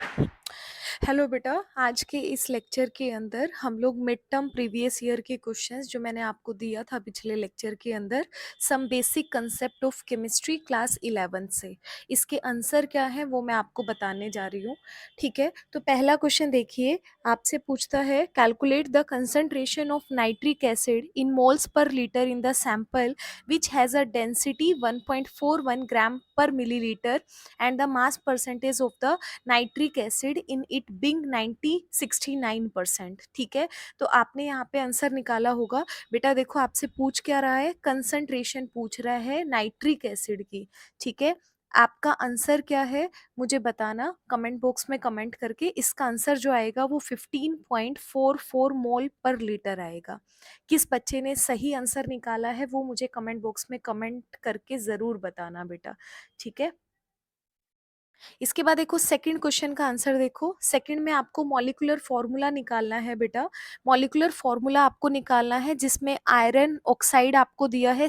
Hello बेटा, आज के इस लेक्चर के अंदर हम लोग मिड टर्म प्रीवियस ईयर के क्वेश्चंस जो मैंने आपको दिया था पिछले लेक्चर के अंदर, some basic concept of chemistry class 11 से इसके आंसर क्या है वो मैं आपको बताने जा रही हूँ। ठीक है, तो पहला क्वेश्चन देखिए, आपसे पूछता है calculate the concentration of nitric acid in moles per litre in the sample which has a density 1.41 gram per millilitre and the mass percentage of the nitric acid in it being 69%। ठीक है, तो आपने यहाँ पे answer निकाला होगा। बेटा देखो, आपसे पूछ क्या रहा है, कंसंट्रेशन पूछ रहा है नाइट्रिक एसिड की। ठीक है, आपका आंसर क्या है मुझे बताना कमेंट बॉक्स में कमेंट करके। इसका आंसर जो आएगा वो 15.44 मोल पर लीटर आएगा। किस बच्चे ने सही आंसर निकाला है वो मुझे कमेंट बॉक्स में कमेंट करके ज़रूर बताना बेटा। ठीक है, इसके बाद देखो सेकंड क्वेश्चन का आंसर देखो। सेकंड में आपको मॉलिक्यूलर फॉर्मूला निकालना है बेटा। मॉलिक्यूलर फॉर्मूला आपको निकालना है जिसमें आयरन ऑक्साइड आपको दिया है,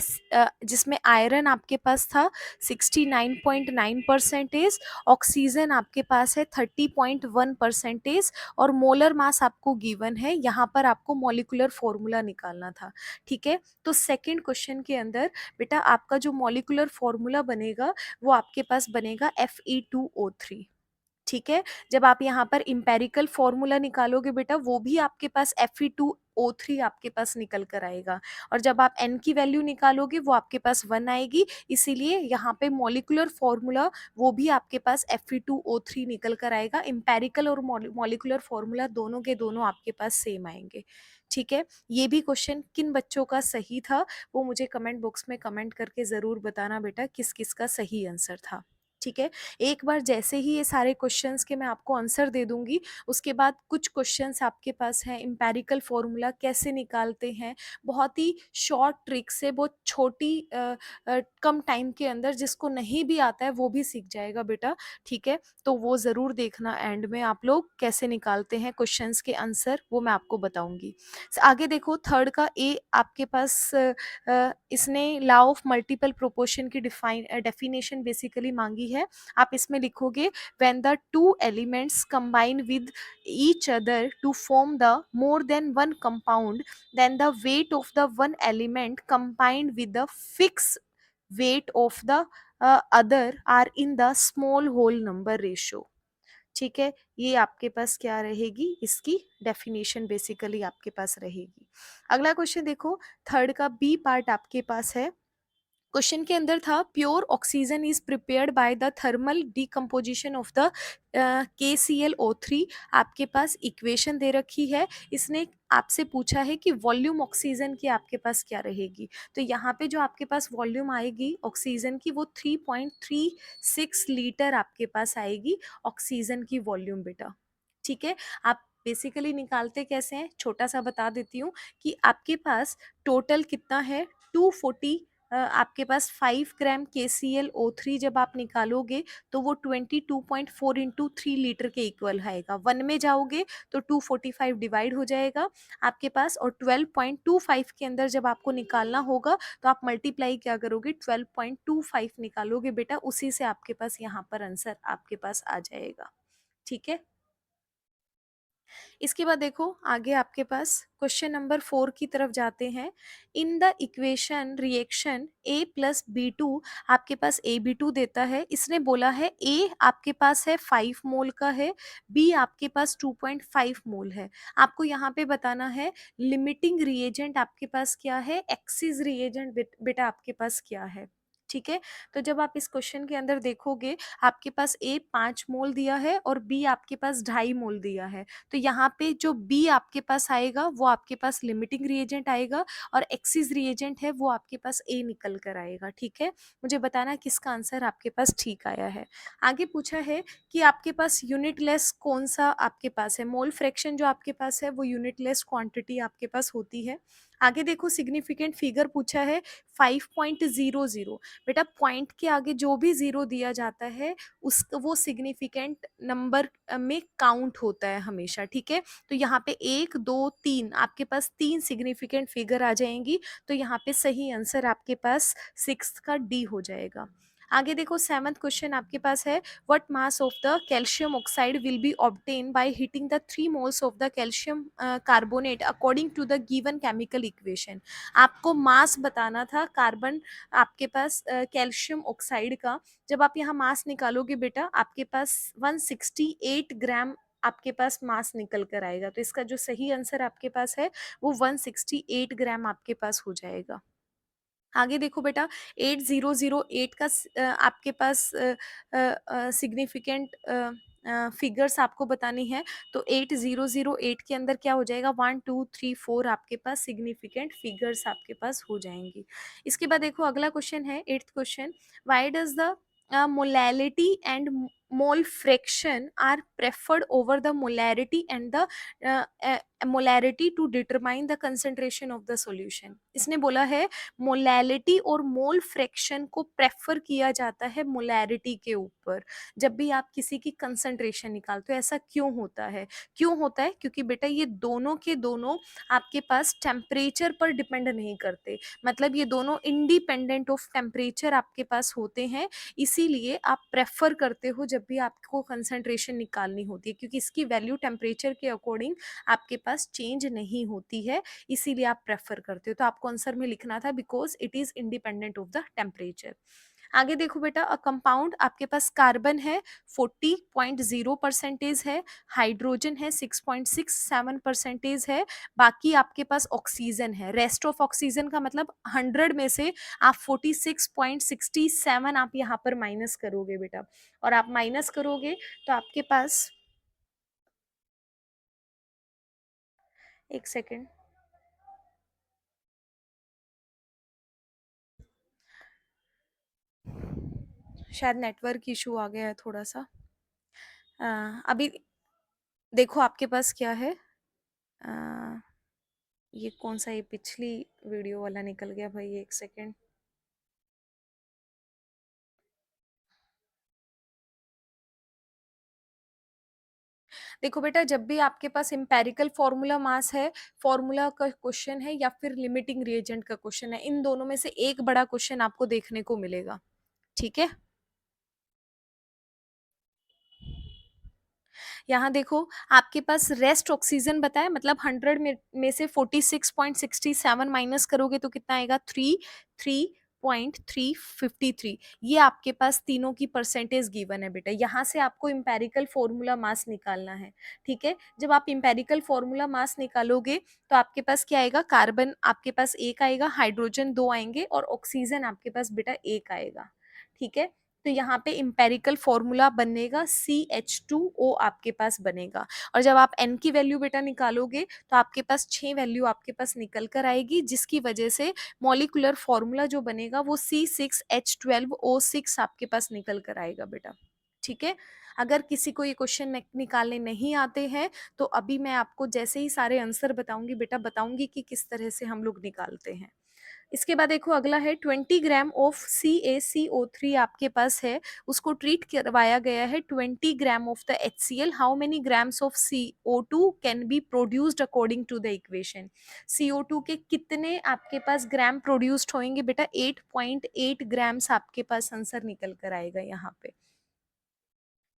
जिसमें आयरन आपके पास था 69.9%, ऑक्सीजन आपके पास है 30.1% और मोलर मास आपको गिवन है। यहाँ पर आपको मॉलिक्यूलर फॉर्मूला निकालना था। ठीक है, तो सेकंड क्वेश्चन के अंदर बेटा आपका जो मॉलिक्यूलर फॉर्मूला बनेगा वो आपके पास बनेगा Fe2O3। ठीक है, जब आप यहाँ पर इंपेरिकल फॉर्मूला निकालोगे बेटा वो भी आपके पास Fe2O3 आपके पास निकल कर आएगा, और जब आप N की वैल्यू निकालोगे वो आपके पास 1 आएगी। इसीलिए यहाँ पे मॉलिक्यूलर फॉर्मूला वो भी आपके पास Fe2O3 निकल कर आएगा। इंपेरिकल और मॉलिक्यूलर फॉर्मूला दोनों के दोनों आपके पास सेम आएंगे। ठीक है, ये भी क्वेश्चन किन बच्चों का सही था वो मुझे कमेंट बॉक्स में कमेंट करके ज़रूर बताना बेटा किस किस का सही आंसर था। ठीक है, एक बार जैसे ही ये सारे क्वेश्चंस के मैं आपको आंसर दे दूंगी, उसके बाद कुछ क्वेश्चंस आपके पास हैं इंपेरिकल फॉर्मूला कैसे निकालते हैं, बहुत ही शॉर्ट ट्रिक से, बहुत छोटी कम टाइम के अंदर, जिसको नहीं भी आता है वो भी सीख जाएगा बेटा। ठीक है, तो वो ज़रूर देखना, एंड में आप लोग कैसे निकालते हैं क्वेश्चंस के आंसर वो मैं आपको बताऊंगी। आगे देखो, थर्ड का ए आपके पास इसने लॉ ऑफ मल्टीपल प्रोपोर्शन की डेफिनेशन बेसिकली मांगी है। आप इसमें लिखोगे when the two elements combine with each other to form the more than one compound, then the weight of the one element combined with the fixed weight of the other are in the small whole number ratio। ठीक है, ये आपके पास क्या रहेगी, इसकी definition basically आपके पास रहेगी। अगला क्वेश्चन देखो, थर्ड का बी पार्ट आपके पास है। क्वेश्चन के अंदर था pure oxygen is prepared by the thermal decomposition of the KClO3। आपके पास इक्वेशन दे रखी है, इसने आपसे पूछा है कि वॉल्यूम ऑक्सीजन की आपके पास क्या रहेगी। तो यहाँ पे जो आपके पास वॉल्यूम आएगी ऑक्सीजन की वो 3.36 लीटर आपके पास आएगी ऑक्सीजन की वॉल्यूम बेटा। ठीक है, आप बेसिकली निकालते कैसे हैं, छोटा सा बता देती हूँ कि आपके पास टोटल कितना है 240, आपके पास 5 ग्राम KClO3 जब आप निकालोगे तो वो 22.4 इंटू 3 लीटर के इक्वल आएगा। 1 में जाओगे तो 245 डिवाइड हो जाएगा आपके पास, और 12.25 के अंदर जब आपको निकालना होगा तो आप मल्टीप्लाई क्या करोगे, 12.25 निकालोगे बेटा, उसी से आपके पास यहाँ पर आंसर आपके पास आ जाएगा। ठीक है, इसके बाद देखो आगे आपके पास क्वेश्चन नंबर 4 की तरफ जाते हैं। In the equation reaction A+B2, आपके पास AB2 देता है, इसने बोला है A आपके पास है 5 मोल का है, B आपके पास 2.5 मोल है। आपको यहाँ पे बताना है लिमिटिंग रिएजेंट आपके पास क्या है, एक्सिस रिएजेंट बेटा आपके पास क्या है। ठीक है, तो जब आप इस क्वेश्चन के अंदर देखोगे आपके पास A 5 मोल दिया है और B आपके पास 2.5 मोल दिया है, तो यहाँ पे जो बी आपके पास आएगा वो आपके पास लिमिटिंग रिएजेंट आएगा, और एक्सिस रिएजेंट है वो आपके पास ए निकल कर आएगा। ठीक है, मुझे बताना किसका आंसर आपके पास ठीक आया है। आगे पूछा है कि आपके पास यूनिटलेस कौन सा आपके पास है, मोल फ्रैक्शन जो आपके पास है वो यूनिटलेस क्वांटिटी आपके पास होती है। आगे देखो सिग्निफिकेंट फिगर पूछा है 5.00। बेटा पॉइंट के आगे जो भी जीरो दिया जाता है उस वो सिग्निफिकेंट नंबर में काउंट होता है हमेशा। ठीक है, तो यहाँ पे 1 2 3 आपके पास 3 सिग्निफिकेंट फिगर आ जाएंगी, तो यहाँ पे सही आंसर आपके पास 6 का डी हो जाएगा। आगे देखो 7th क्वेश्चन आपके पास है, what mass of the calcium oxide will be obtain by heating the 3 moles of the calcium carbonate according to the given chemical equation. आपको मास बताना था कार्बन आपके पास कैल्शियम ऑक्साइड का। जब आप यहाँ मास निकालोगे बेटा आपके पास 168 ग्राम आपके पास मास निकल कर आएगा। तो इसका जो सही आंसर आपके पास है वो 168 ग्राम आपके पास हो जाएगा। आगे देखो बेटा 8008 का आपके पास सिग्निफिकेंट फिगर्स आपको बतानी है। तो 8008 के अंदर क्या हो जाएगा, 1 2 3 4 आपके पास सिग्निफिकेंट फिगर्स आपके पास हो जाएंगी। इसके बाद देखो अगला क्वेश्चन है 8th question, why does the molality and mole fraction are preferred over the molarity and the molarity to determine the concentration of the solution. इसने बोला है मोलैलिटी और मोल फ्रैक्शन को प्रेफर किया जाता है मोलैरिटी के ऊपर जब भी आप किसी की कंसंट्रेशन निकालते हो। ऐसा क्यों होता है? क्यों होता है? क्योंकि बेटा ये दोनों के दोनों आपके पास टेम्परेचर पर डिपेंड नहीं करते, मतलब ये दोनों इंडिपेंडेंट ऑफ टेम्परेचर आपके पास होते हैं। इसीलिए आप प्रेफर करते हो जब भी आपको कंसंट्रेशन निकालनी होती है, क्योंकि इसकी वैल्यू टेम्परेचर के अकॉर्डिंग आपके पास चेंज नहीं होती है, इसीलिए आप प्रेफर करते हो। तो आपको आंसर में लिखना था because it is independent of the temperature. आगे देखो बेटा अ कंपाउंड आपके पास कार्बन है 40.0% है, हाइड्रोजन है 6.67% है, बाकी आपके पास ऑक्सीजन है। रेस्ट ऑफ ऑक्सीजन का मतलब 100 में से आप 46.67 आप यहाँ पर माइनस करोगे बेटा, और आप माइनस करोगे तो आपके पास, एक सेकेंड, शायद नेटवर्क इशू आ गया है थोड़ा सा। अभी देखो आपके पास क्या है, अ, ये कौन सा, ये पिछली वीडियो वाला निकल गया भाई, एक सेकेंड। देखो बेटा जब भी आपके पास एम्पेरिकल फॉर्मूला मास है, फॉर्मूला का क्वेश्चन है या फिर लिमिटिंग रिएजेंट का क्वेश्चन है, इन दोनों में से एक बड़ा क्वेश्चन आपको देखने को मिलेगा। ठीक है, यहाँ देखो आपके पास रेस्ट ऑक्सीजन बताया, मतलब 100 में से 46.67 माइनस करोगे तो कितना आएगा, 3.353। ये आपके पास तीनों की परसेंटेज गिवन है बेटा। यहाँ से आपको इंपेरिकल फॉर्मूला मास निकालना है। ठीक है, जब आप इंपेरिकल फॉर्मूला मास निकालोगे तो आपके पास क्या आएगा, कार्बन आपके पास एक आएगा, हाइड्रोजन दो आएंगे और ऑक्सीजन आपके पास बेटा एक आएगा। ठीक है, तो यहाँ पे इंपेरिकल फॉर्मूला बनेगा CH2O आपके पास बनेगा। और जब आप N की वैल्यू बेटा निकालोगे तो आपके पास 6 वैल्यू आपके पास निकल कर आएगी, जिसकी वजह से मॉलिक्यूलर फॉर्मूला जो बनेगा वो C6H12O6 आपके पास निकल कर आएगा बेटा। ठीक है, अगर किसी को ये क्वेश्चन निकालने नहीं आते हैं तो अभी मैं आपको जैसे ही सारे आंसर बताऊंगी बेटा, बताऊंगी कि किस तरह से हम लोग निकालते हैं। इसके बाद देखो अगला है 20 ग्राम ऑफ CaCO3 आपके पास है, उसको ट्रीट करवाया गया है 20 gram of the HCl। How many grams of CO2 can be produced according to the equation. CO2 के कितने आपके पास ग्राम प्रोड्यूस्ड होंगे बेटा, 8.8 ग्राम्स आपके पास आंसर निकल कर आएगा यहाँ पे।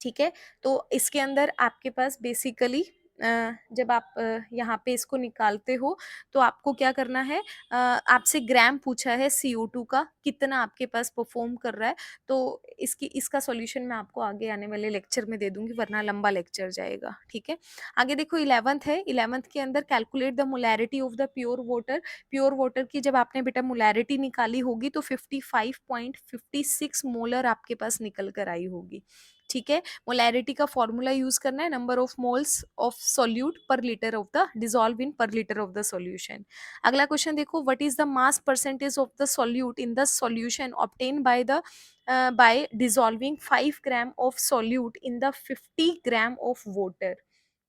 ठीक है, तो इसके अंदर आपके पास बेसिकली जब आप यहाँ पे इसको निकालते हो तो आपको क्या करना है, आपसे ग्राम पूछा है CO2 का कितना आपके पास परफॉर्म कर रहा है। तो इसका सॉल्यूशन मैं आपको आगे आने वाले लेक्चर में दे दूंगी, वरना लंबा लेक्चर जाएगा। ठीक है, आगे देखो 11th है, 11th के अंदर calculate the molarity of the pure water. Pure water की जब आपने बेटा मोलैरिटी निकाली होगी तो 55.56 मोलर आपके पास निकल कर आई होगी। ठीक है, मोलैरिटी का फॉर्मूला यूज करना है, number of moles of solute per litre of the dissolve in per litre of the solution. अगला क्वेश्चन देखो, what is the mass percentage of the solute in the solution obtain by the by dissolving 5 gram of solute in the 50 gram of water.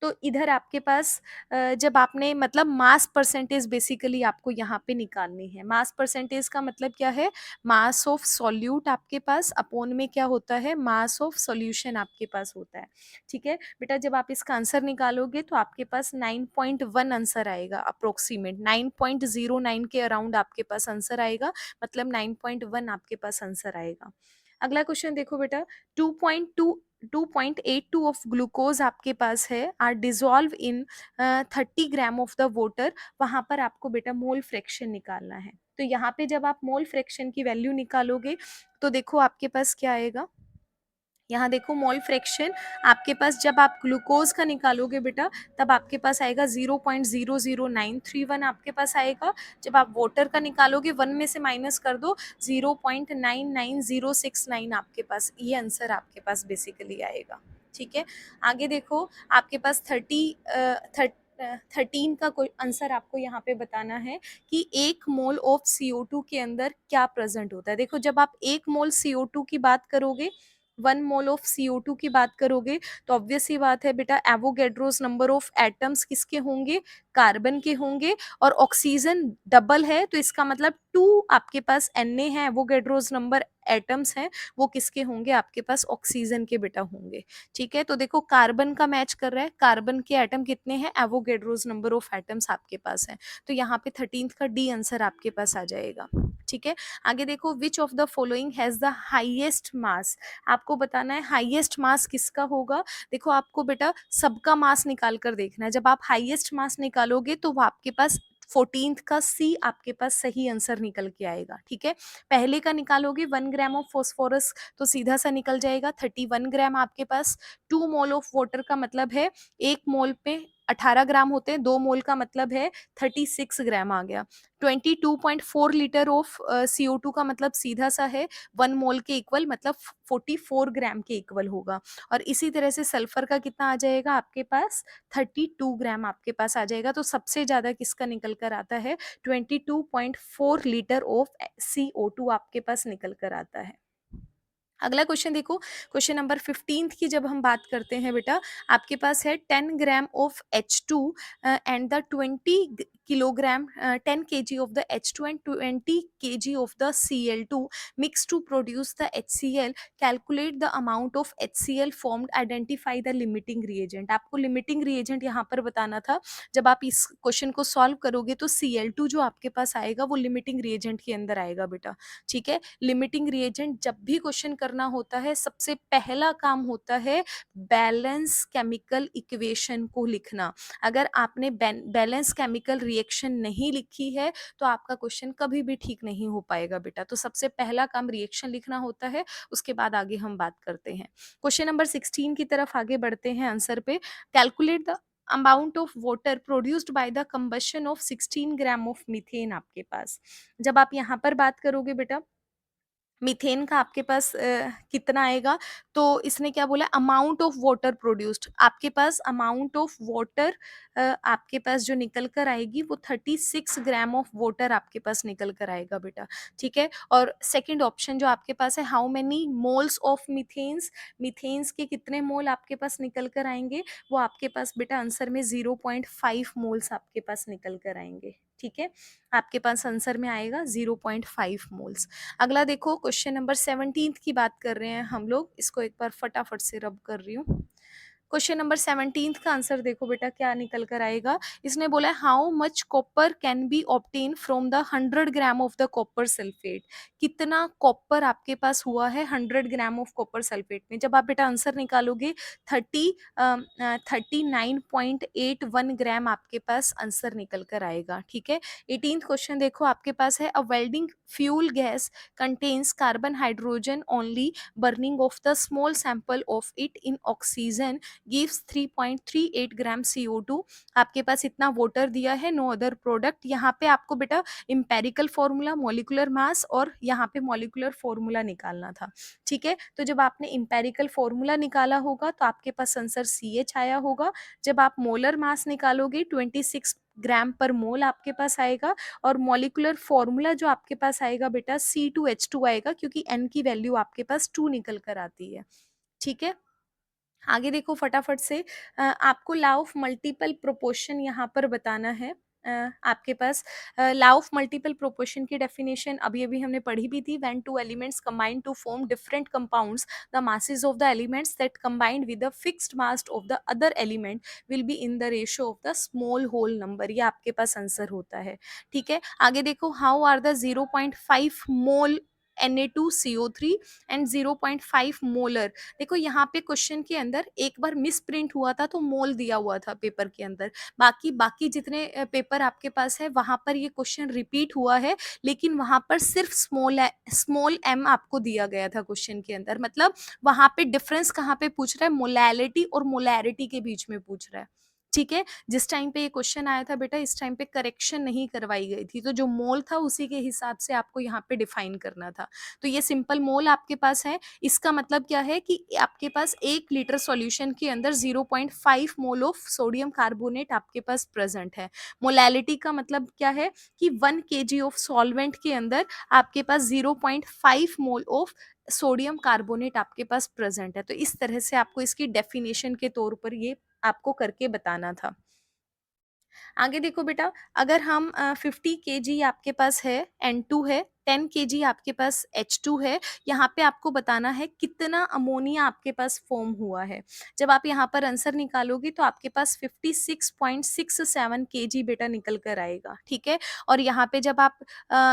तो इधर आपके पास जब आपने मतलब mass percentage basically आपको यहाँ पे निकालनी है। मास परसेंटेज का मतलब क्या है, मास ऑफ सॉल्यूट आपके पास अपोन में क्या होता है, मास ऑफ सॉल्यूशन आपके पास होता है। ठीक है बेटा, जब आप इसका आंसर निकालोगे तो आपके पास 9.1 आंसर आएगा, अप्रोक्सीमेट 9.09 के अराउंड आपके पास आंसर आएगा, मतलब 9.1 आपके पास आंसर आएगा। अगला क्वेश्चन देखो बेटा, 2.82 ऑफ ग्लूकोज आपके पास है are dissolve in 30 gram of the water. वहां पर आपको बेटा मोल फ्रैक्शन निकालना है। तो यहाँ पे जब आप मोल फ्रैक्शन की वैल्यू निकालोगे तो देखो आपके पास क्या आएगा, यहाँ देखो मोल फ्रैक्शन आपके पास जब आप ग्लूकोज का निकालोगे बेटा तब आपके पास आएगा 0.00931 आपके पास आएगा। जब आप वाटर का निकालोगे 1 में से माइनस कर दो 0.99069 आपके पास, ये आंसर आपके पास बेसिकली आएगा। ठीक है, आगे देखो आपके पास 13 का कोई आंसर आपको यहाँ पे बताना है कि 1 मोल ऑफ CO2 के अंदर क्या प्रेजेंट होता है। देखो जब आप 1 मोल CO2 की बात करोगे, 1 मोल ऑफ CO2 की बात करोगे तो ऑब्वियस ही बात है बेटा एवोगैड्रोस नंबर ऑफ एटम्स किसके होंगे, कार्बन के होंगे। और ऑक्सीजन डबल है तो इसका मतलब 2 आपके पास Na है, एवोगैड्रोस नंबर एटम्स हैं वो किसके होंगे, आपके पास ऑक्सीजन के बेटा होंगे। ठीक है, तो देखो कार्बन का मैच कर रहा है, कार्बन के एटम कितने हैं, एवोगैड्रोस नंबर ऑफ एटम्स आपके पास है। तो यहाँ पे 13 का डी आंसर आपके पास आ जाएगा। ठीक है, आगे देखो which of the following has the highest mass, आपको बताना है हाईएस्ट मास किसका होगा। देखो आपको बेटा सबका मास निकाल कर देखना है, जब आप हाईएस्ट मास निकालोगे तो वो आपके पास 14th का सी आपके पास सही आंसर निकल के आएगा। ठीक है, पहले का निकालोगे 1 ग्राम ऑफ फॉस्फोरस तो सीधा सा निकल जाएगा 31 ग्राम आपके पास। 2 मोल ऑफ वाटर का मतलब है 1 मोल पे 18 ग्राम होते हैं, 2 मोल का मतलब है 36 ग्राम आ गया। 22.4 लीटर ऑफ CO2 का मतलब सीधा सा है 1 मोल के इक्वल मतलब 44 ग्राम के इक्वल होगा। और इसी तरह से सल्फर का कितना आ जाएगा आपके पास, 32 ग्राम आपके पास आ जाएगा। तो सबसे ज्यादा किसका निकल कर आता है, 22.4 लीटर ऑफ CO2 आपके पास निकल कर आता है। अगला क्वेश्चन देखो, क्वेश्चन नंबर 15 की जब हम बात करते हैं बेटा, आपके पास है 10 gram of H2 and the 20 kilogram 10 kg of the H2 and 20 kg of the Cl2 mix to produce the HCl, calculate the amount of HCl formed, identify the limiting reagent. आपको लिमिटिंग रिएजेंट यहाँ पर बताना था। जब आप इस question को solve करोगे तो Cl2 जो आपके पास आएगा वो लिमिटिंग रिएजेंट के अंदर आएगा बेटा। ठीक है, लिमिटिंग रिएजेंट जब भी क्वेश्चन करना होता है सबसे पहला काम होता है बैलेंस केमिकल इक्वेशन को लिखना। अगर आपने बैलेंस केमिकल रिएक्शन नहीं लिखी है तो आपका क्वेश्चन कभी भी ठीक नहीं हो पाएगा बेटा। तो सबसे पहला काम रिएक्शन लिखना होता है, उसके बाद आगे हम बात करते हैं। क्वेश्चन नंबर 16 की तरफ आगे बढ़ते हैं आंसर पे। Calculate the amount of water produced by the combustion of 16 gram of methane आपके पास। जब आप यहाँ पर बात करोगे बेटा मीथेन का आपके पास कितना आएगा, तो इसने क्या बोला अमाउंट ऑफ वाटर प्रोड्यूस्ड, आपके पास अमाउंट ऑफ वाटर आपके पास जो निकल कर आएगी वो 36 ग्राम ऑफ वाटर आपके पास निकल कर आएगा बेटा। ठीक है, और सेकंड ऑप्शन जो आपके पास है हाउ मेनी मोल्स ऑफ मीथेन्स, मीथेन्स के कितने मोल आपके पास निकल कर आएंगे, वो आपके पास बेटा आंसर में 0.5 मोल्स आपके पास निकल कर आएंगे। ठीक है, आपके पास आंसर में आएगा 0.5 मोल्स। अगला देखो क्वेश्चन नंबर 17 की बात कर रहे हैं हम लोग, इसको एक बार फटाफट से रब कर रही हूँ। क्वेश्चन नंबर 17 का आंसर देखो बेटा क्या निकल कर आएगा। इसने बोला how much copper can be obtain from the 100 gram of the copper sulphate, कितना कॉपर आपके पास हुआ है 100 ग्राम ऑफ कॉपर सल्फेट में। जब आप बेटा आंसर निकालोगे 39.81 ग्राम आपके पास आंसर निकल कर आएगा। ठीक है, 18th क्वेश्चन देखो आपके पास है a welding fuel gas contains carbon hydrogen only, burning of the small sample of it in oxygen gives 3.38 gram CO2। आपके पास इतना वोटर दिया है, नो अदर प्रोडक्ट। यहाँ पे आपको बेटा इम्पेरिकल फॉर्मूला, मॉलिकुलर मास और यहाँ पे मॉलिकुलर फॉर्मूला निकालना था। ठीक है, तो जब आपने इम्पेरिकल फॉर्मूला निकाला होगा तो आपके पास आंसर CH आया होगा। जब आप मोलर मास निकालोगे 26 ग्राम पर मोल आपके पास आएगा। और मॉलिकुलर फॉर्मूला जो आपके पास आएगा बेटा C2H2 आएगा, क्योंकि N की वैल्यू आपके पास 2 निकल कर आती है। ठीक है, आगे देखो फटाफट से आपको लॉ ऑफ मल्टीपल प्रोपोर्शन यहाँ पर बताना है। आपके पास लॉ ऑफ मल्टीपल प्रोपोर्शन की डेफिनेशन अभी अभी हमने पढ़ी भी थी, when two elements combine to form different compounds the masses of the elements that combined with the fixed mass of the other element will be in the ratio of the small whole number, ये आपके पास answer होता है। ठीक है, आगे देखो how are the 0.5 mole Na2CO3 and 0.5 molar. देखो यहाँ पे क्वेश्चन के अंदर एक बार मिस प्रिंट हुआ था तो मोल दिया हुआ था पेपर के अंदर, बाकी बाकी जितने पेपर आपके पास है वहां पर ये क्वेश्चन रिपीट हुआ है, लेकिन वहां पर सिर्फ स्मॉल एम आपको दिया गया था क्वेश्चन के अंदर। मतलब वहां पे डिफरेंस कहाँ पे पूछ रहा है, मोलैलिटी और मोलैरिटी के बीच में पूछ रहा है। ठीक है, जिस टाइम पे ये क्वेश्चन आया था बेटा, इस टाइम पे करेक्शन नहीं करवाई गई थी, तो जो मोल था उसी के हिसाब से आपको यहाँ पे डिफाइन करना था। तो ये सिंपल मोल आपके पास है। इसका मतलब क्या है कि आपके पास 1 लीटर सॉल्यूशन के अंदर 0.5 मोल ऑफ सोडियम कार्बोनेट आपके पास प्रेजेंट है। मोलैलिटी का मतलब क्या है कि 1 kg ऑफ सॉल्वेंट के अंदर आपके पास 0.5 मोल ऑफ सोडियम कार्बोनेट आपके पास प्रेजेंट है। तो इस तरह से आपको इसकी डेफिनेशन के तौर पर ये आपको करके बताना था। आगे देखो बेटा, अगर हम 50 kg आपके पास है N2 है, 10 kg आपके पास H2 है, यहाँ पे आपको बताना है कितना अमोनिया आपके पास फॉर्म हुआ है। जब आप यहाँ पर आंसर निकालोगे तो आपके पास 56.67 kg बेटा निकल कर आएगा। ठीक है, और यहाँ पे जब आप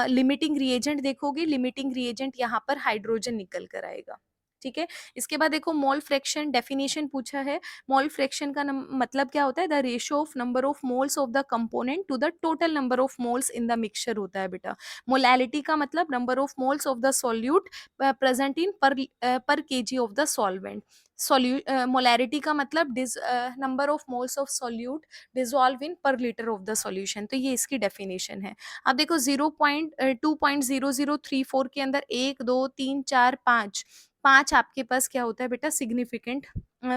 लिमिटिंग रिएजेंट देखोगे, लिमिटिंग रिएजेंट यहाँ पर हाइड्रोजन निकल कर आएगा। ठीक है, इसके बाद देखो मोल फ्रैक्शन डेफिनेशन पूछा है। मोल फ्रैक्शन का मतलब क्या होता है, the ratio of number of moles of the component to the total number of moles in the mixture होता है बेटा। मोलैलिटी का मतलब number of moles of the solute present in per KG of the solvent. Molarity का मतलब number of moles of solute dissolve in per litre of the solution. तो ये इसकी डेफिनेशन है। अब देखो 2.0034 के अंदर 1 2 3 4 5 5 आपके पास क्या होता है बेटा, सिग्निफिकेंट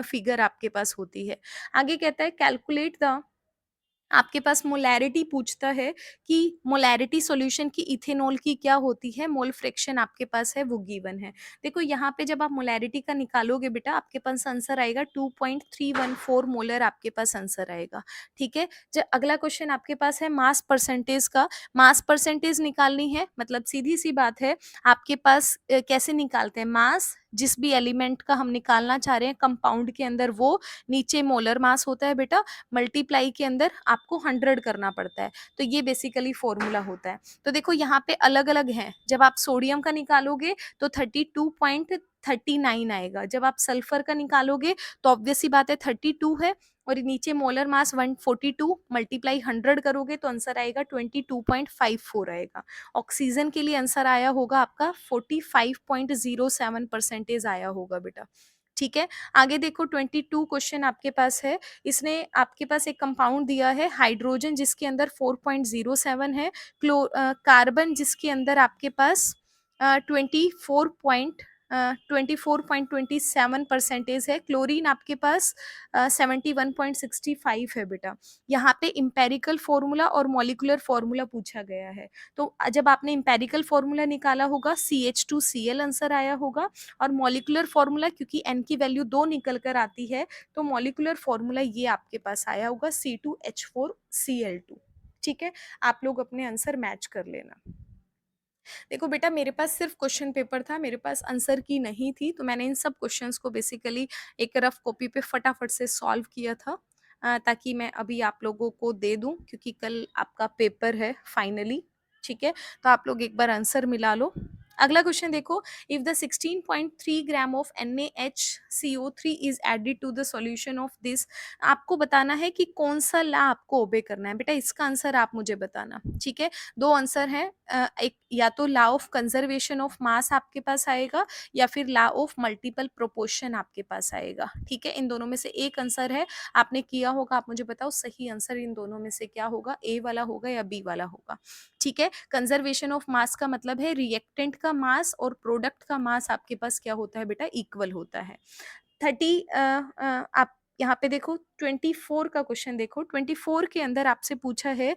फिगर आपके पास होती है। आगे कहता है कैलकुलेट द, आपके पास मोलैरिटी पूछता है कि मोलैरिटी सॉल्यूशन की इथेनॉल की क्या होती है, मोल फ्रैक्शन आपके पास है वो गिवन है। देखो यहाँ पे जब आप मोलैरिटी का निकालोगे बेटा, आपके पास आंसर आएगा 2.314 मोलर आपके पास आंसर आएगा। ठीक है, जब अगला क्वेश्चन आपके पास है मास परसेंटेज का। मास परसेंटेज निकालनी है, मतलब सीधी सी बात है, आपके पास कैसे निकालते हैं मास, जिस भी एलिमेंट का हम निकालना चाह रहे हैं कंपाउंड के अंदर, वो नीचे मोलर मास होता है बेटा, मल्टीप्लाई के अंदर आपको 100 करना पड़ता है। तो ये बेसिकली फॉर्मूला होता है। तो देखो यहाँ पे अलग अलग हैं, जब आप सोडियम का निकालोगे तो 32.39 आएगा, जब आप सल्फर का निकालोगे तो ऑब्वियस सी बात है 32 है, और नीचे मोलर मास 142 मल्टीप्लाई 100 करोगे तो आंसर आएगा 22.54 आएगा। ऑक्सीजन के लिए आंसर आया होगा आपका 45.07% आया होगा बेटा। ठीक है, आगे देखो 22 क्वेश्चन आपके पास है। इसने आपके पास एक कंपाउंड दिया है हाइड्रोजन जिसके अंदर 4.07 है, कार्बन जिसके अंदर आपके पास 24.27% है, क्लोरीन आपके पास 71.65 है बेटा। यहाँ पे इम्पेरिकल फॉर्मूला और मॉलिकुलर फॉर्मूला पूछा गया है। तो जब आपने इम्पेरिकल फॉर्मूला निकाला होगा CH2Cl आंसर आया होगा, और मॉलिकुलर फॉर्मूला क्योंकि n की वैल्यू 2 निकल कर आती है, तो मॉलिकुलर फॉर्मूला ये आपके पास आया होगा C2H4Cl2। ठीक है, आप लोग अपने आंसर मैच कर लेना। देखो बेटा, मेरे पास सिर्फ क्वेश्चन पेपर था, मेरे पास आंसर की नहीं थी, तो मैंने इन सब क्वेश्चंस को बेसिकली एक रफ कॉपी पे फटाफट से सॉल्व किया था, ताकि मैं अभी आप लोगों को दे दूं, क्योंकि कल आपका पेपर है फाइनली। ठीक है, तो आप लोग एक बार आंसर मिला लो। अगला क्वेश्चन देखो, if the 16.3 gram of NaHCO3 is added to the solution of this, आपको बताना है कि कौन सा ला आपको ओबे करना है बेटा, इसका आंसर आप मुझे बताना। ठीक है, दो आंसर है, एक या तो law of conservation of mass आपके पास आएगा, या फिर लॉ ऑफ मल्टीपल प्रोपोर्शन आपके पास आएगा। ठीक है, इन दोनों में से एक आंसर है, आपने किया होगा, आप मुझे बताओ सही आंसर इन दोनों में से क्या होगा, ए वाला होगा या बी वाला होगा। ठीक है, कंजर्वेशन ऑफ मास का मतलब है रिएक्टेंट का मास और प्रोडक्ट का मास आपके पास क्या होता है बेटा, इक्वल होता है। 30 आप यहाँ पे देखो 24 का क्वेश्चन देखो, 24 के अंदर आपसे पूछा है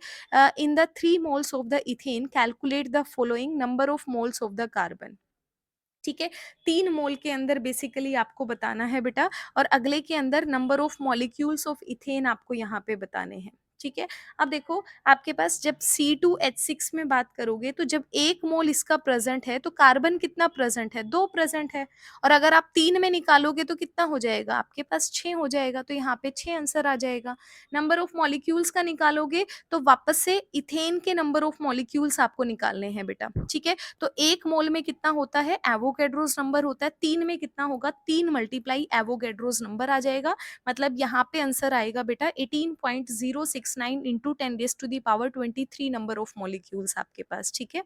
in the 3 moles of the ethane calculate the following number of moles of the carbon. ठीक है, 3 मोल के अंदर बेसिकली आपको बताना है बेटा, और अगले के अंदर number of molecules of ethane आपको यहाँ पे बताने हैं। ठीक है। अब देखो आपके पास जब C2H6 में बात करोगे तो जब 1 मोल इसका प्रेजेंट है तो कार्बन कितना प्रेजेंट है, 2 प्रेजेंट है। और अगर आप 3 में निकालोगे तो कितना हो जाएगा, आपके पास 6 हो जाएगा, तो यहाँ पे 6 आंसर आ जाएगा। नंबर ऑफ मॉलिक्यूल्स का निकालोगे तो वापस से इथेन के नंबर ऑफ मॉलिक्यूल्स आपको निकालने हैं बेटा, ठीक है। तो 1 मोल में कितना होता है, एवोगैड्रोस नंबर होता है, 3 में कितना होगा, 3 मल्टीप्लाई एवोगैड्रोस नंबर आ जाएगा। मतलब यहाँ पे आंसर आएगा बेटा 18.069 इंटू 10⁻23 नंबर ऑफ मॉलिक्यूल्स आपके पास, ठीक है।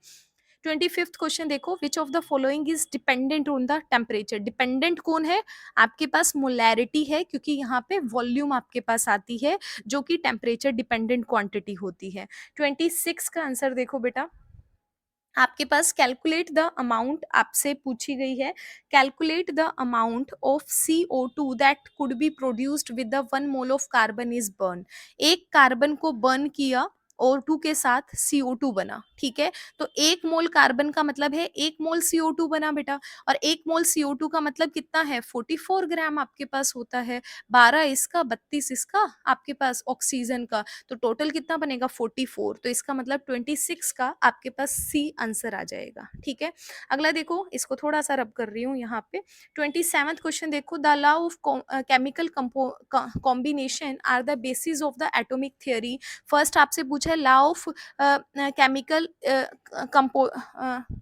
25th क्वेश्चन देखो, which of the following is dependent on the temperature. Dependent कौन है, आपके पास मोलैरिटी है, क्योंकि यहाँ पे वॉल्यूम आपके पास आती है जो कि टेम्परेचर डिपेंडेंट क्वांटिटी होती है। 26 का आंसर देखो बेटा, आपके पास कैलकुलेट द अमाउंट आपसे पूछी गई है। Calculate the amount of CO2 that could be produced with the 1 mole of carbon is burn. एक कार्बन को बर्न किया, O2 के साथ CO2 बना, ठीक है। तो 1 मोल कार्बन का मतलब है 1 मोल CO2 बना बेटा, और 1 मोल CO2 का मतलब कितना है, 44 ग्राम आपके पास होता है। 12 इसका, 32 इसका, आपके पास ऑक्सीजन का, तो टोटल कितना बनेगा 44। तो इसका मतलब 26 का आपके पास सी आंसर आ जाएगा, ठीक है। अगला देखो, इसको थोड़ा सा रब कर रही हूँ यहाँ पे। 27th क्वेश्चन देखो, the law of chemical combination are the basis of the atomic theory. First आपसे पूछा है law of chemical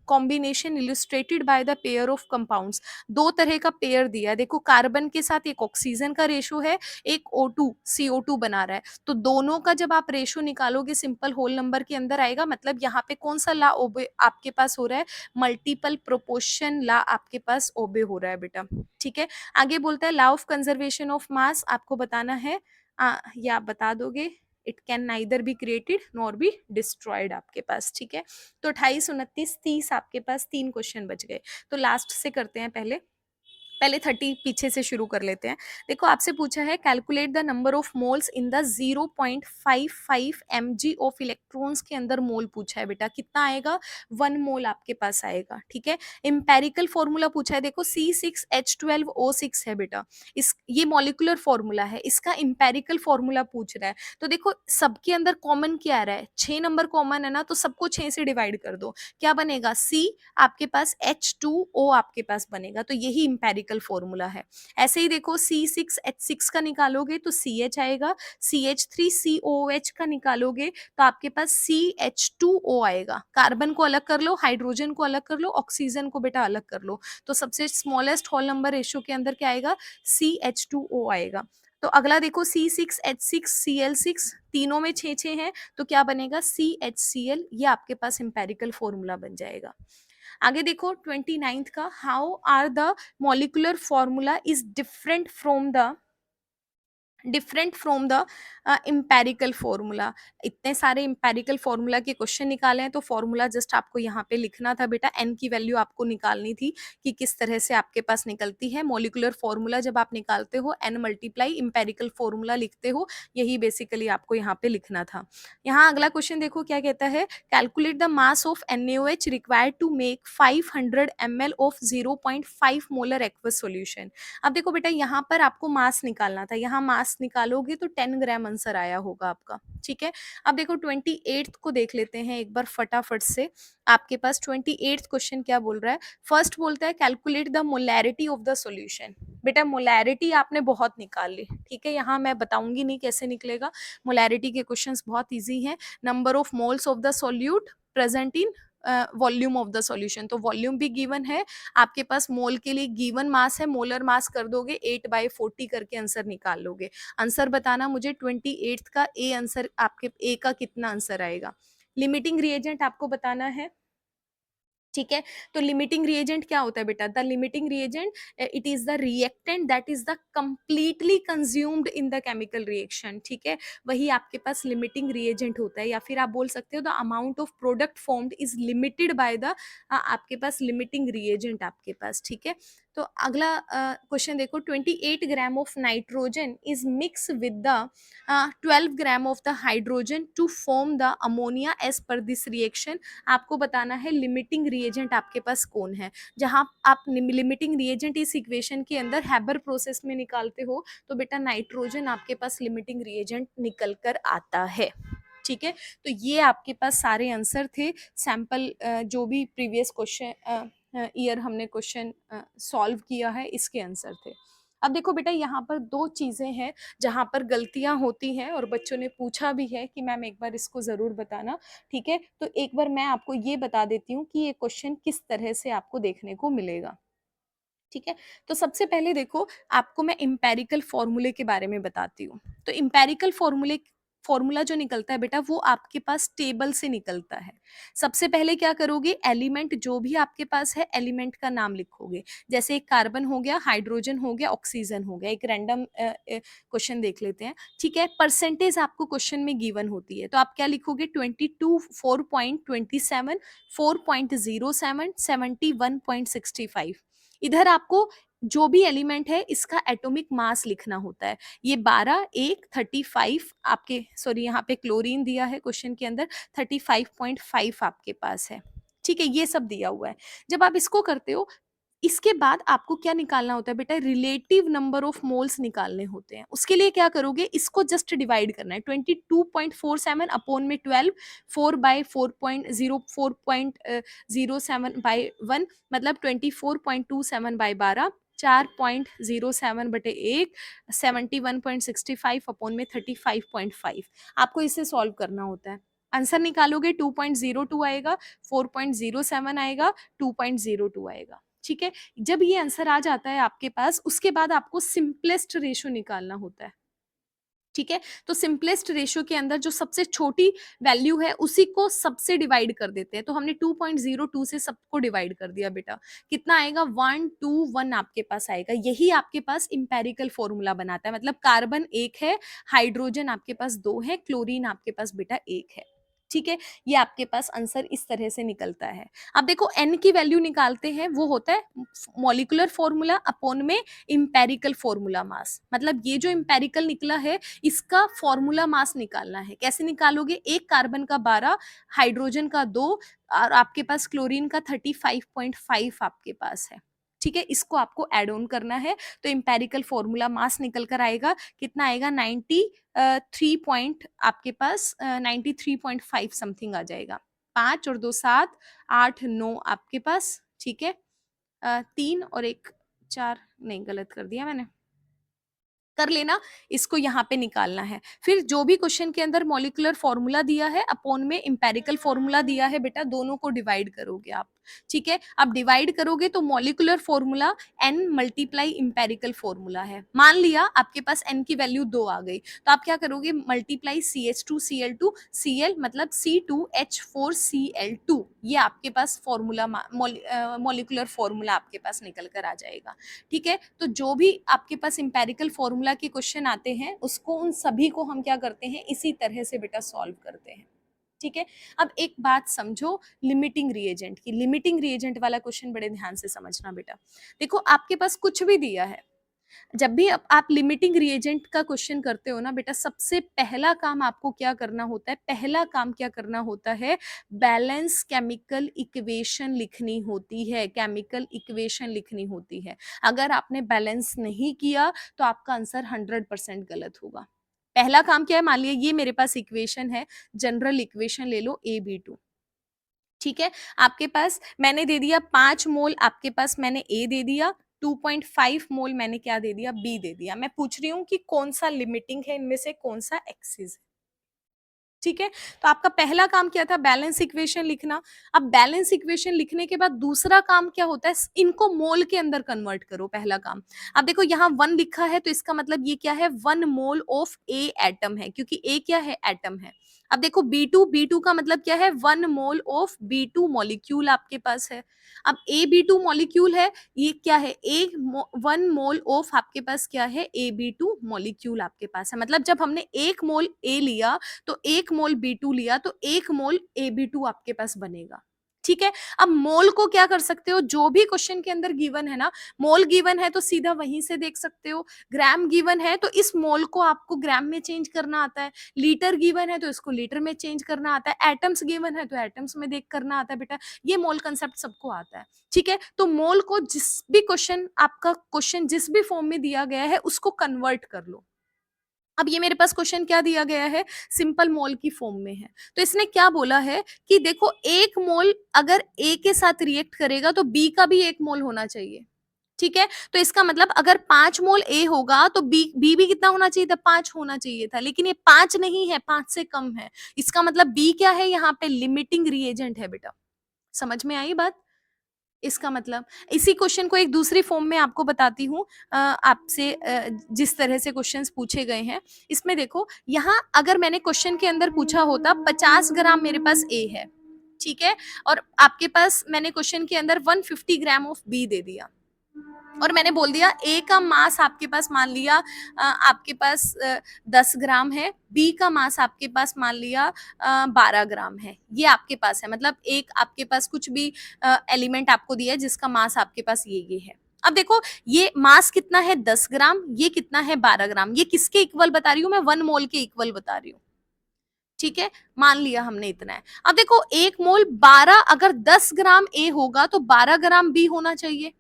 combination illustrated by the pair of compounds. दो तरह का पेयर दिया है, देखो कार्बन के साथ एक ऑक्सीजन का रेशो है, एक O2 CO2 बना रहा है, तो दोनों का जब आप रेशो निकालोगे सिंपल होल नंबर के अंदर आएगा। मतलब यहाँ पे कौन सा ला ओबे आपके पास हो रहा है, मल्टीपल प्रोपोर्शन ला आपके पास ओबे हो रहा है बेटा, ठीक है। आगे बोलता है law of conservation of mass, आपको बताना है, या आप बता दोगे, it can neither be created nor be destroyed आपके पास, ठीक है। तो 28, 29, 30 आपके पास 3 क्वेश्चन बच गए। तो लास्ट से करते हैं, पहले पहले 30 पीछे से शुरू कर लेते हैं। देखो आपसे पूछा है calculate the number of moles in the 0.55 mg of electrons के अंदर मोल पूछा है बेटा, कितना आएगा, 1 मोल आपके पास आएगा, ठीक है। इंपेरिकल फॉर्मूला पूछा है, देखो C6H12O6 है बेटा, इस ये मॉलिक्यूलर फॉर्मूला है, इसका इंपेरिकल फॉर्मूला पूछ रहा है। तो देखो सबके अंदर कॉमन क्या आ रहा है, 6 नंबर कॉमन है ना, तो सबको 6 से डिवाइड कर दो, क्या बनेगा, C आपके पास H2O आपके पास बनेगा, तो यही इंपेरिकल फॉर्मूला है। ऐसे ही देखो C6H6 का निकालोगे तो CH आएगा, CH3COOH का निकालोगे तो आपके पास CH2O आएगा। कार्बन को अलग कर लो, हाइड्रोजन को अलग कर लो, ऑक्सीजन को बेटा अलग कर लो, तो सबसे स्मॉलेस्ट होल नंबर रेशियो के अंदर क्या आएगा, CH2O आएगा। तो अगला देखो C6H6Cl6, तीनों में 6 है, तो क्या बनेगा, CHCl, ये आपके पास इंपेरिकल फॉर्मूला बन जाएगा। आगे देखो 29th का, how are the molecular formula is different from the empirical formula. इतने सारे इम्पेरिकल फॉर्मूला के क्वेश्चन निकाले हैं, तो फॉर्मूला जस्ट आपको यहाँ पे लिखना था बेटा, एन की वैल्यू आपको निकालनी थी कि किस तरह से आपके पास निकलती है मॉलिक्यूलर फॉर्मूला। जब आप निकालते हो एन मल्टीप्लाई इम्पेरिकल फॉर्मूला लिखते हो, यही बेसिकली आपको यहाँ पे लिखना था। यहाँ अगला क्वेश्चन देखो क्या कहता है, calculate the mass of NaOH required to make 500 ml of 0.5 molar aqueous solution. अब देखो बेटा यहाँ पर आपको मास निकालना था, यहाँ मास निकालोगे तो 10 ग्राम आंसर आया होगा आपका, ठीक है। अब देखो 28th को देख लेते हैं एक बार फटाफट से। आपके पास 28th क्वेश्चन क्या बोल रहा है, फर्स्ट बोलता है calculate the molarity of the solution. बेटा मोलैरिटी आपने बहुत निकाल ली, ठीक है, यहाँ मैं बताऊंगी नहीं कैसे निकलेगा, मोलैरिटी के क्वेश्चंस बहुत इजी हैं। Number of moles of the solute present in volume of the solution, तो वॉल्यूम भी गिवन है आपके पास, मोल के लिए गिवन मास है, मोलर मास कर दोगे 8/40 करके आंसर निकाल लोगे। आंसर बताना मुझे 28th का ए आंसर, आपके ए का कितना आंसर आएगा। लिमिटिंग रिएजेंट आपको बताना है, ठीक है। तो लिमिटिंग रिएजेंट क्या होता है बेटा, the limiting reagent it is the reactant that is the completely consumed in the chemical reaction, ठीक है, वही आपके पास लिमिटिंग रिएजेंट होता है। या फिर आप बोल सकते हो the amount of product formed is limited by the, आपके पास लिमिटिंग रिएजेंट आपके पास, ठीक है। तो अगला क्वेश्चन देखो, 28 gram of nitrogen is mix with the 12 gram of the hydrogen to form the ammonia as per this reaction. आपको बताना है लिमिटिंग रिएजेंट आपके पास कौन है। जहां आप लिमिटिंग रिएजेंट इस इक्वेशन के अंदर हैबर प्रोसेस में निकालते हो तो बेटा नाइट्रोजन आपके पास लिमिटिंग रिएजेंट निकल कर आता है। ठीक है, तो ये आपके पास सारे आंसर थे। सैंपल जो भी प्रीवियस क्वेश्चन ईयर हमने क्वेश्चन सॉल्व किया है इसके आंसर थे। अब देखो बेटा यहाँ पर दो चीजें हैं जहां पर गलतियां होती हैं और बच्चों ने पूछा भी है कि मैम एक बार इसको जरूर बताना। ठीक है, तो एक बार मैं आपको ये बता देती हूँ कि ये क्वेश्चन किस तरह से आपको देखने को मिलेगा। ठीक है, तो सबसे पहले देखो, आपको मैं इम्पेरिकल फॉर्मूले के बारे में बताती हूँ। तो इम्पेरिकल फॉर्मूला जो निकलता है बेटा वो आपके पास टेबल से निकलता है। सबसे पहले क्या करोगे, एलिमेंट जो भी आपके पास है एलिमेंट का नाम लिखोगे। जैसे एक कार्बन हो गया, हाइड्रोजन हो गया, ऑक्सीजन हो गया। एक रैंडम क्वेश्चन देख लेते हैं। ठीक है, परसेंटेज आपको क्वेश्चन में गिवन होती है तो आप क्या लिखोगे, 22, 4.27, 4.07, 71.65। इधर आपको जो भी एलिमेंट है इसका एटॉमिक मास लिखना होता है। ये 12, 1, 35 आपके, सॉरी यहाँ पे क्लोरीन दिया है क्वेश्चन के अंदर, 35.5 आपके पास है। ठीक है, ये सब दिया हुआ है। जब आप इसको करते हो इसके बाद आपको क्या निकालना होता है बेटा, रिलेटिव नंबर ऑफ मोल्स निकालने होते हैं। उसके लिए क्या करोगे, इसको जस्ट डिवाइड करना है। 22.47 अपॉन में 12, 4/4.07/1, मतलब 24.27/12, 4.07/1, 71.65 अपॉन में 35.5। आपको इसे सॉल्व करना होता है। आंसर निकालोगे 2.02 आएगा, 4.07 आएगा, 2.02 आएगा। ठीक है, जब ये आंसर आ जाता है आपके पास उसके बाद आपको सिंपलेस्ट रेशो निकालना होता है। ठीक है, तो सिंपलेस्ट रेशियो के अंदर जो सबसे छोटी वैल्यू है उसी को सबसे डिवाइड कर देते हैं। तो हमने 2.02 से सबको डिवाइड कर दिया बेटा, कितना आएगा, 121 आपके पास आएगा। यही आपके पास इंपेरिकल फॉर्मूला बनाता है। मतलब कार्बन एक है, हाइड्रोजन आपके पास दो है, क्लोरीन आपके पास बेटा एक है। ठीक है, ये आपके पास आंसर इस तरह से निकलता है। अब देखो एन की वैल्यू निकालते हैं, वो होता है मॉलिक्यूलर फॉर्मूला अपॉन में इंपेरिकल फॉर्मूला मास। मतलब ये जो इंपेरिकल निकला है इसका फॉर्मूला मास निकालना है। कैसे निकालोगे, एक कार्बन का 12, हाइड्रोजन का 2 और आपके पास क्लोरीन का 35.5 आपके पास है। ठीक है, इसको आपको एड ऑन करना है तो इंपेरिकल फॉर्मूला मास निकल कर आएगा, कितना आएगा, 93 पॉइंट आपके पास 93.5 समथिंग आ जाएगा। 5 और 2 7, 8 9 आपके पास। ठीक है, 3 और 1 4, नहीं गलत कर दिया मैंने, कर लेना। इसको यहाँ पे निकालना है। फिर जो भी क्वेश्चन के अंदर मॉलिक्यूलर फॉर्मूला दिया है अपॉन में इंपेरिकल फॉर्मूला दिया है बेटा, दोनों को डिवाइड करोगे आप। ठीक है, अब डिवाइड करोगे तो molecular formula n multiply empirical formula है। मान लिया आपके पास n की वैल्यू 2 आ गई तो आप क्या करोगे, मल्टीप्लाई CH2Cl2 Cl मतलब C2H4Cl2। ये आपके पास फॉर्मूला मॉलिक्यूलर फॉर्मूला आपके पास निकल कर आ जाएगा। ठीक है, तो जो भी आपके पास इंपेरिकल फॉर्मूला के क्वेश्चन आते हैं उसको, उन सभी को हम क्या करते हैं, इसी तरह से बेटा सॉल्व करते हैं। ठीक है, अब एक बात समझो लिमिटिंग रिएजेंट की। लिमिटिंग रिएजेंट वाला क्वेश्चन बड़े ध्यान से समझना बेटा। देखो आपके पास कुछ भी दिया है, जब भी आप लिमिटिंग रिएजेंट का क्वेश्चन करते हो ना बेटा, सबसे पहला काम आपको क्या करना होता है, पहला काम क्या करना होता है, बैलेंस केमिकल इक्वेशन लिखनी होती है। केमिकल इक्वेशन लिखनी होती है। अगर आपने बैलेंस नहीं किया तो आपका आंसर 100% गलत होगा। पहला काम क्या है, मान लिया ये मेरे पास इक्वेशन है, जनरल इक्वेशन ले लो AB2। ठीक है, आपके पास मैंने दे दिया 5 मोल, आपके पास मैंने ए दे दिया, 2.5 मोल मैंने क्या दे दिया, बी दे दिया। मैं पूछ रही हूँ कि कौन सा लिमिटिंग है इनमें से, कौन सा एक्सिस है। ठीक है, तो आपका पहला काम क्या था, बैलेंस इक्वेशन लिखना। अब बैलेंस इक्वेशन लिखने के बाद दूसरा काम क्या होता है, इनको मोल के अंदर कन्वर्ट करो, पहला काम। अब देखो यहाँ 1 लिखा है तो इसका मतलब ये क्या है, 1 मोल ऑफ ए एटम है, क्योंकि ए क्या है, एटम है। अब देखो B2 का मतलब क्या है, 1 मोल ऑफ B2 मॉलिक्यूल आपके पास है। अब AB2 मॉलिक्यूल है, ये क्या है, 1 मोल ऑफ आपके पास क्या है, AB2 मॉलिक्यूल आपके पास है। मतलब जब हमने 1 मोल ए लिया तो 1 मोल B2 लिया तो 1 मोल AB2 आपके पास बनेगा। ठीक है। अब मोल को क्या कर सकते हो, जो भी क्वेश्चन के अंदर गिवन है ना, मोल गिवन है तो सीधा वहीं से देख सकते हो, ग्राम गिवन है तो इस मोल को आपको ग्राम में चेंज करना आता है, लीटर गिवन है तो इसको लीटर में चेंज करना आता है, एटम्स गिवन है तो एटम्स में देख करना आता है बेटा, ये मोल कंसेप्ट सबको आता है। ठीक है, तो मोल को जिस भी क्वेश्चन, आपका क्वेश्चन जिस भी फॉर्म में दिया गया है उसको कन्वर्ट कर लो। अब ये मेरे पास क्वेश्चन क्या दिया गया है, सिंपल मोल की फॉर्म में है, तो इसने क्या बोला है कि देखो एक मोल अगर ए के साथ रिएक्ट करेगा तो बी का भी एक मोल होना चाहिए। ठीक है, तो इसका मतलब अगर 5 मोल ए होगा तो बी भी कितना होना चाहिए था, 5 होना चाहिए था, लेकिन ये 5 नहीं है, 5 से कम है। इसका मतलब बी क्या है, यहाँ पे लिमिटिंग रिएजेंट है बेटा। समझ में आई बात? इसका मतलब इसी क्वेश्चन को एक दूसरी फॉर्म में आपको बताती हूँ, आपसे जिस तरह से क्वेश्चंस पूछे गए हैं। इसमें देखो, यहाँ अगर मैंने क्वेश्चन के अंदर पूछा होता 50 ग्राम मेरे पास ए है, ठीक है, और आपके पास मैंने क्वेश्चन के अंदर 150 ग्राम ऑफ बी दे दिया, और मैंने बोल दिया ए का मास आपके पास मान लिया आपके पास 10 ग्राम है, बी का मास आपके पास मान लिया 12 ग्राम है, ये आपके पास है, मतलब एक आपके पास कुछ भी एलिमेंट आपको दिया है जिसका मास आपके पास ये है। अब देखो, ये मास कितना है 10 ग्राम, ये कितना है 12 ग्राम, ये किसके इक्वल बता रही हूँ मैं, 1 मोल के इक्वल बता रही हूँ। ठीक है, मान लिया हमने इतना है। अब देखो, 1 मोल 12, अगर 10 ग्राम ए होगा तो 12 ग्राम बी होना चाहिए।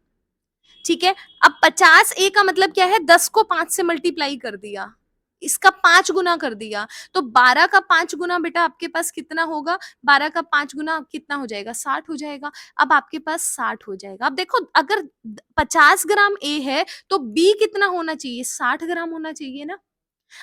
ठीक है, अब 50 ए का मतलब क्या है, 10 को 5 से मल्टीप्लाई कर दिया, इसका 5 गुना कर दिया, तो 12 का 5 गुना बेटा आपके पास कितना होगा, 12 का 5 गुना कितना हो जाएगा, 60 हो जाएगा। अब आपके पास 60 हो जाएगा। अब देखो, अगर 50 ग्राम ए है तो बी कितना होना चाहिए, 60 ग्राम होना चाहिए ना।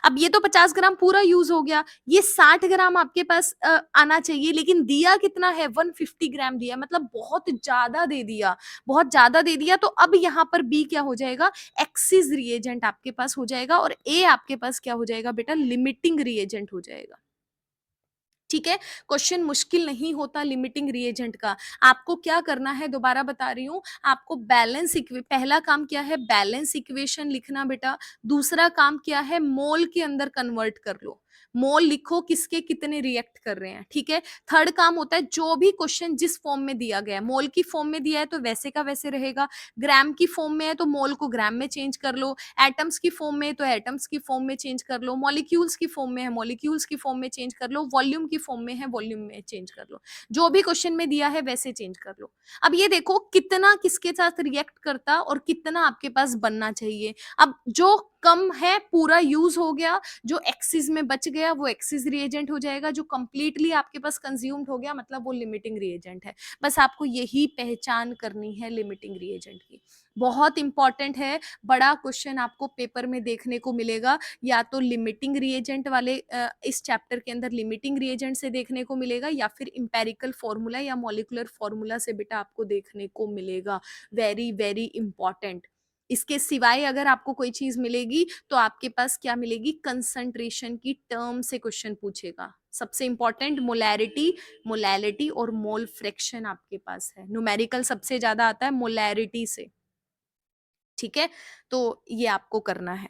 अब ये तो 50 ग्राम पूरा यूज हो गया, ये 60 ग्राम आपके पास आना चाहिए, लेकिन दिया कितना है, 150 ग्राम दिया, मतलब बहुत ज्यादा दे दिया, बहुत ज्यादा दे दिया। तो अब यहाँ पर बी क्या हो जाएगा, एक्सिस रिएजेंट आपके पास हो जाएगा, और ए आपके पास क्या हो जाएगा बेटा, लिमिटिंग रिएजेंट हो जाएगा। ठीक है, क्वेश्चन मुश्किल नहीं होता लिमिटिंग रिएजेंट का। आपको क्या करना है, दोबारा बता रही हूं, आपको पहला काम क्या है, बैलेंस इक्वेशन लिखना बेटा। दूसरा काम क्या है, मोल के अंदर कन्वर्ट कर लो, मोल लिखो किसके कितने रिएक्ट कर रहे हैं। ठीक है, थर्ड काम होता है, जो भी क्वेश्चन जिस फॉर्म में दिया गया है, मोल की फॉर्म में दिया है तो वैसे का वैसे रहेगा, ग्राम की फॉर्म में है तो मोल को ग्राम में चेंज कर लो, एटम्स की फॉर्म में तो एटम्स की फॉर्म में चेंज कर लो, मॉलिक्यूल्स की फॉर्म में है मॉलिक्यूल्स की फॉर्म में चेंज कर लो, वॉल्यूम की फॉर्म में है वॉल्यूम में चेंज कर लो, जो भी क्वेश्चन में दिया है वैसे चेंज कर लो। अब ये देखो कितना किसके साथ रिएक्ट करता और कितना आपके पास बनना चाहिए। अब जो कम है पूरा यूज हो गया, जो एक्सिस में बच गया वो एक्सिस रिएजेंट हो जाएगा, जो कंप्लीटली आपके पास कंज्यूम्ड हो गया मतलब वो लिमिटिंग रिएजेंट है। बस आपको यही पहचान करनी है लिमिटिंग रिएजेंट की। बहुत इंपॉर्टेंट है, बड़ा क्वेश्चन आपको पेपर में देखने को मिलेगा, या तो लिमिटिंग रिएजेंट वाले इस चैप्टर के अंदर लिमिटिंग रिएजेंट से देखने को मिलेगा, या फिर इंपेरिकल फॉर्मूला या मॉलिक्यूलर फॉर्मूला से बेटा आपको देखने को मिलेगा। Very very important. इसके सिवाय अगर आपको कोई चीज मिलेगी तो आपके पास क्या मिलेगी, कंसंट्रेशन की टर्म से क्वेश्चन पूछेगा। सबसे इंपॉर्टेंट मोलैरिटी, मोलैलिटी और मोल फ्रैक्शन आपके पास है। न्यूमेरिकल सबसे ज्यादा आता है मोलैरिटी से। ठीक है, तो ये आपको करना है।